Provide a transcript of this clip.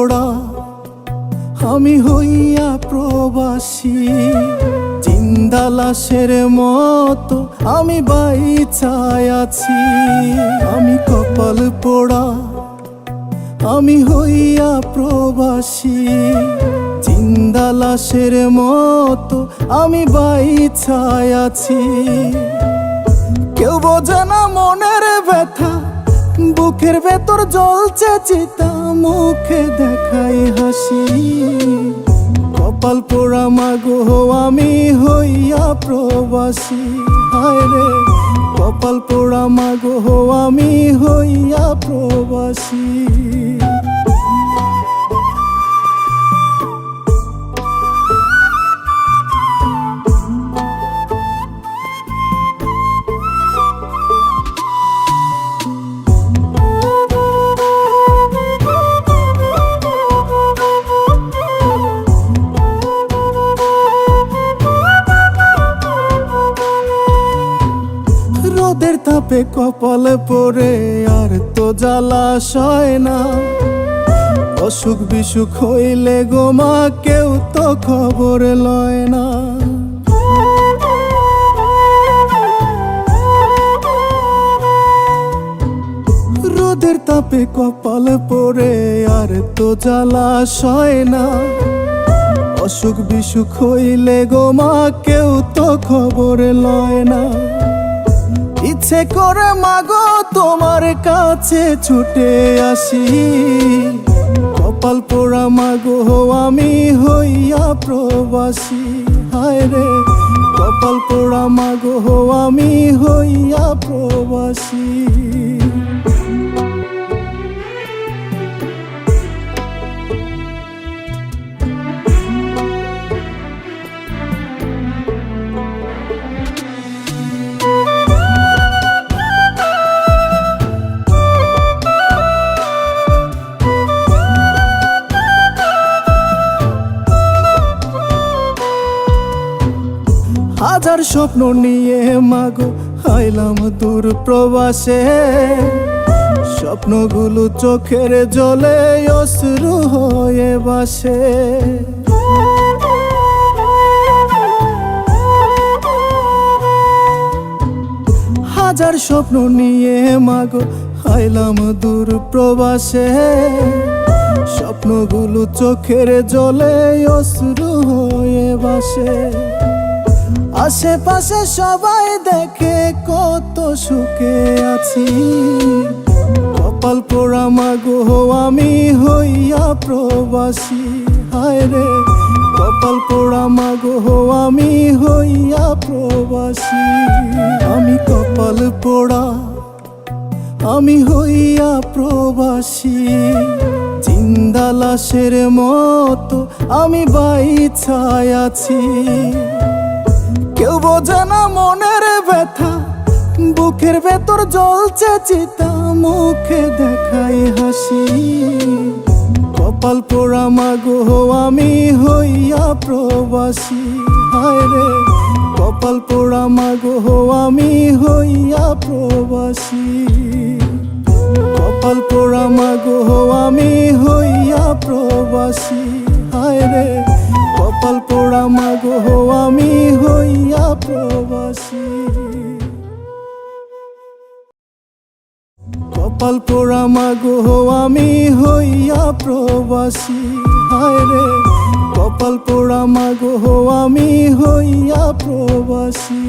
পোড়া আমি হইয়া প্রবাসী, জিন্দা লাশের মতো আমি বাইচায় আছি। আমি কপাল পোড়া আমি হইয়া প্রবাসী, জিন্দা লাশের মতো আমি বাইচায় আছি। কেউ বোঝে না মনের ব্যথা, বুকের ভেতর জ্বলছে চিতা, মুখে দেখাই হাসি। কপাল পোড়া মাগো আমি হইয়া প্রবাসী, হায় রে কপাল পোড়া মাগো আমি হইয়া প্রবাসী। রোদের তাপে কপাল পরে আর তো জ্বালাশয় না, অসুখ বিসুখ হইলে গো মা কেউ তো খবর লয় না। রোদের তাপে কপাল পরে আর তো জ্বালাশয় না, অসুখ বিসুখ হইলে গো মা কেউ তো খবর লয় না। ইচ্ছে করে মাগো তোমার কাছে ছুটে আসি, কপাল পোড়া মাগো আমি হইয়া প্রবাসী, হায় রে কপাল পোড়া মাগো আমি হইয়া প্রবাসী। হাজার স্বপ্ন নিয়ে মাগো আইলাম দূর প্রবাসে, স্বপ্নগুলো চোখের জলে অশ্রু হয়ে বাসে। হাজার স্বপ্ন নিয়ে মাগো আইলাম দূর প্রবাসে, স্বপ্নগুলো চোখের জলে অশ্রু হয়ে বাসে। আশেপাশে সবাই দেখে কত সুখে আছি, কপাল পোড়া মাগো আমি হইয়া প্রবাসী, হায় রে কপাল পোড়া মাগো আমি হইয়া প্রবাসী। আমি কপাল পোড়া আমি হইয়া প্রবাসী, জিন্দা লাশের মতো আমি বাইচায় আছি। কেউ বোঝে না মনের ব্যথা, বুকের ভেতর জ্বলছে চিতা, মুখে দেখাই হাসি। কপাল পোড়া মাগো আমি হইয়া প্রবাসী, হায় রে কপাল পোড়া মাগো আমি হইয়া প্রবাসী। কপাল পোড়া মাগো আমি হইয়া প্রবাসী, হায় রে কপাল পোড়া মাগো আমি হইয়া প্রবাসী। কপাল পোড়া মাগো আমি হইয়া প্রবাসী, হায় রে কপাল পোড়া মাগো আমি হইয়া প্রবাসী।